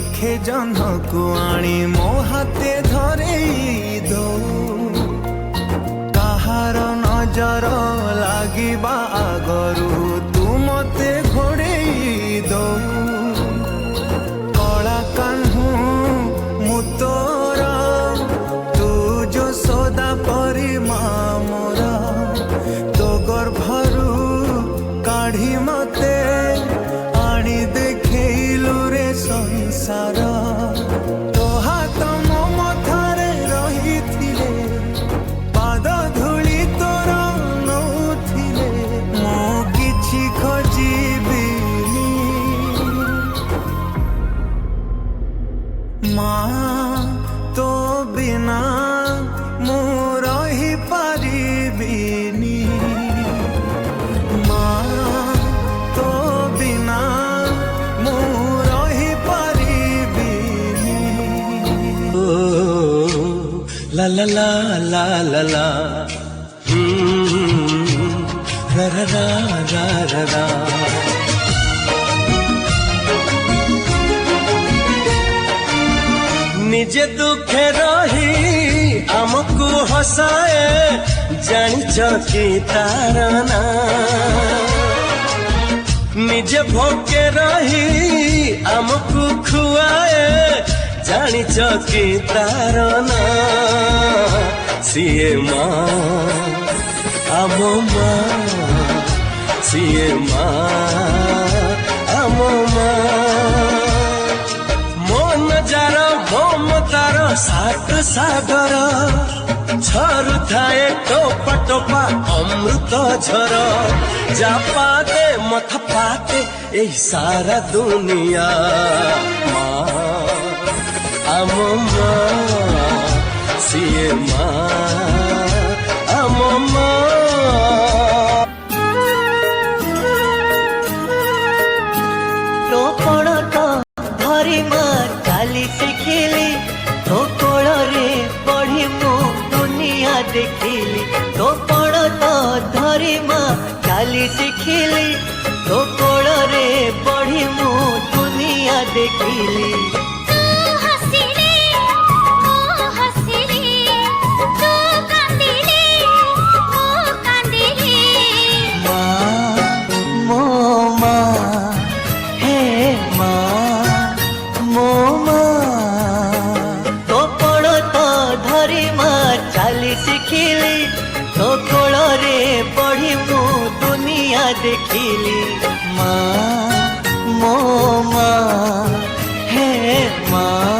रखे जह्नकु आनी मो हाथे धरे दो कहार नजर लागिबा आगरू तू मते घोड़े दो कला कान्हू मु तोरा तू जो सोदा परी मोरा तो गर्भरू काढ़ी मते आनी देखैलु रे संसार तो हाथ मो मथारे रही थिले पाद धूली तोर नौथिले मो किछि खोजिबिनी माँ तो बिना मु रही पारिबिनी माँ तो बिना मु रही पारिबिनी। ला ला ला ला ला ला रा रा रा रा रा रा निजे दुखे रही आमको हसाए जानिच कि तार ना निजे भोके रही आमको खुआए जानिच कि तार ना सीए माँ आम माँ सीए माँ आम माँ मन जार ममतार सात सागर झरु थाए टोपा टोपा अमृत झर जा पाते मथ पाते यही सारा दुनिया माँ आम माँ सीए माँ आम माँ तो कण तो धरी माँ चाली शिखिली तो कोल रे पढ़ी मु दुनिया देखिली तो कण तो धरी माँ चाली शिखिली तो कोल रे पढ़ी मु दुनिया देखिली शिखिली तो कोल रे पढ़ी मु दुनिया देखिली माँ मो माँ हे माँ।